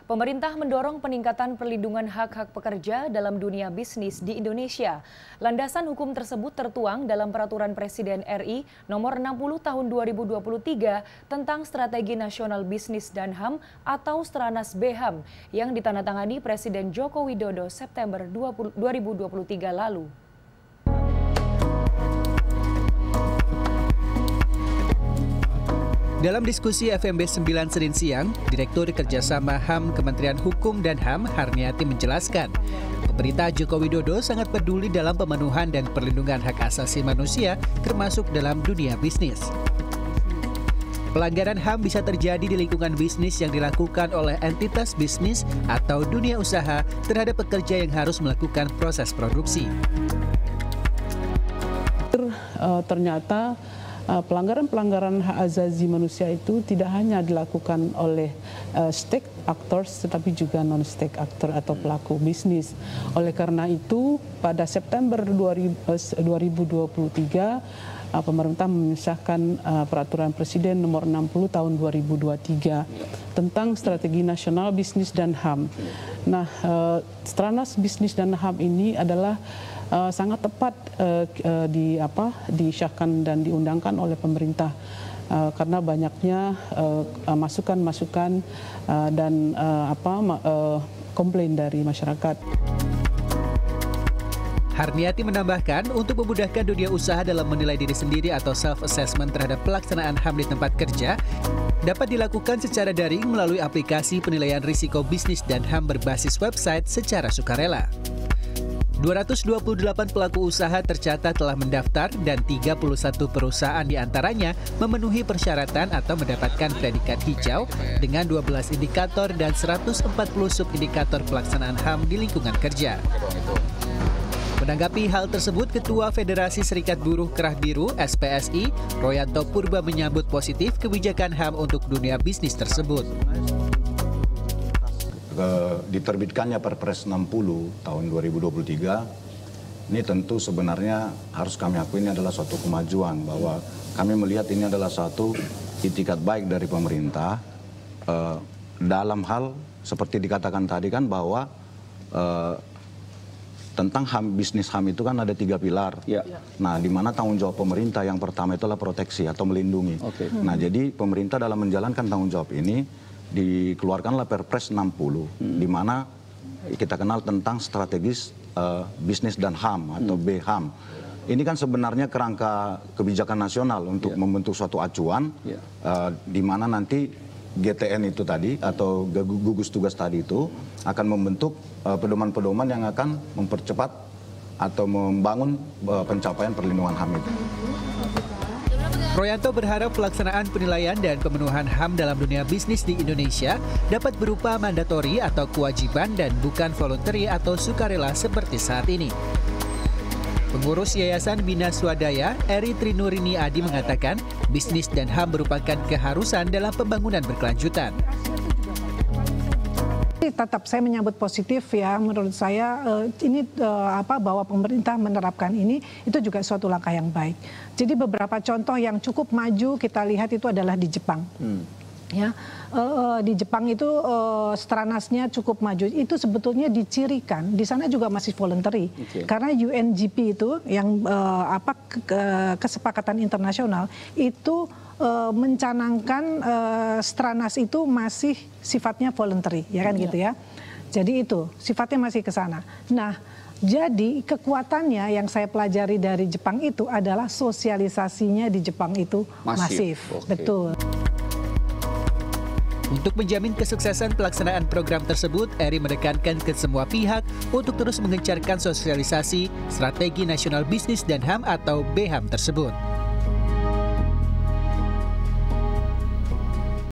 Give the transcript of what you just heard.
Pemerintah mendorong peningkatan perlindungan hak-hak pekerja dalam dunia bisnis di Indonesia. Landasan hukum tersebut tertuang dalam Peraturan Presiden RI Nomor 60 Tahun 2023 tentang Strategi Nasional Bisnis dan HAM atau Stranas BHAM yang ditandatangani Presiden Joko Widodo September 2023 lalu. Dalam diskusi FMB 9 Senin siang, Direktur Kerjasama HAM Kementerian Hukum dan HAM Harniati menjelaskan, pemerintah Joko Widodo sangat peduli dalam pemenuhan dan perlindungan hak asasi manusia termasuk dalam dunia bisnis. Pelanggaran HAM bisa terjadi di lingkungan bisnis yang dilakukan oleh entitas bisnis atau dunia usaha terhadap pekerja yang harus melakukan proses produksi. Ternyata pelanggaran-pelanggaran hak asasi manusia itu tidak hanya dilakukan oleh stake actors tetapi juga non-stake actor atau pelaku bisnis. Oleh karena itu pada September 2023 pemerintah mengesahkan Peraturan Presiden Nomor 60 Tahun 2023 tentang Strategi Nasional Bisnis dan HAM. Nah, Stranas Bisnis dan HAM ini adalah sangat tepat disahkan dan diundangkan oleh pemerintah karena banyaknya masukan-masukan dan komplain dari masyarakat. Harniati menambahkan, untuk memudahkan dunia usaha dalam menilai diri sendiri atau self-assessment terhadap pelaksanaan HAM di tempat kerja, dapat dilakukan secara daring melalui aplikasi penilaian risiko bisnis dan HAM berbasis website secara sukarela. 228 pelaku usaha tercatat telah mendaftar dan 31 perusahaan diantaranya memenuhi persyaratan atau mendapatkan predikat hijau dengan 12 indikator dan 140 subindikator pelaksanaan HAM di lingkungan kerja. Menanggapi hal tersebut, Ketua Federasi Serikat Buruh Kerah Biru (SPSI) Royanto Purba menyambut positif kebijakan HAM untuk dunia bisnis tersebut. Diterbitkannya Perpres 60 tahun 2023 ini tentu sebenarnya harus kami akui ini adalah suatu kemajuan, bahwa kami melihat ini adalah suatu itikat baik dari pemerintah dalam hal seperti dikatakan tadi kan bahwa tentang HAM, bisnis HAM itu kan ada 3 pilar. Ya. Nah, di mana tanggung jawab pemerintah yang pertama itu adalah proteksi atau melindungi. Nah, jadi pemerintah dalam menjalankan tanggung jawab ini dikeluarkanlah Perpres 60, di mana kita kenal tentang strategis bisnis dan HAM atau BHAM. Ini kan sebenarnya kerangka kebijakan nasional untuk membentuk suatu acuan, di mana nanti GTN itu tadi atau gugus tugas tadi itu akan membentuk pedoman-pedoman yang akan mempercepat atau membangun pencapaian perlindungan HAM itu. Royanto berharap pelaksanaan penilaian dan pemenuhan HAM dalam dunia bisnis di Indonesia dapat berupa mandatori atau kewajiban dan bukan voluntary atau sukarela seperti saat ini. Pengurus Yayasan Bina Swadaya, Eri Trinurini Adi mengatakan, bisnis dan HAM merupakan keharusan dalam pembangunan berkelanjutan. Tetap saya menyambut positif ya, menurut saya ini bahwa pemerintah menerapkan ini itu juga suatu langkah yang baik. Jadi beberapa contoh yang cukup maju kita lihat itu adalah di Jepang. Ya, di Jepang itu Stranasnya cukup maju. Itu sebetulnya dicirikan di sana juga masih voluntary. Karena UNGP itu yang kesepakatan internasional itu mencanangkan Stranas itu masih sifatnya voluntary, ya kan gitu ya. Jadi itu sifatnya masih ke sana. Nah, jadi kekuatannya yang saya pelajari dari Jepang itu adalah sosialisasinya di Jepang itu masif. Betul. Untuk menjamin kesuksesan pelaksanaan program tersebut, Eri menekankan ke semua pihak untuk terus mengencarkan sosialisasi Strategi Nasional Bisnis dan HAM atau BHAM tersebut.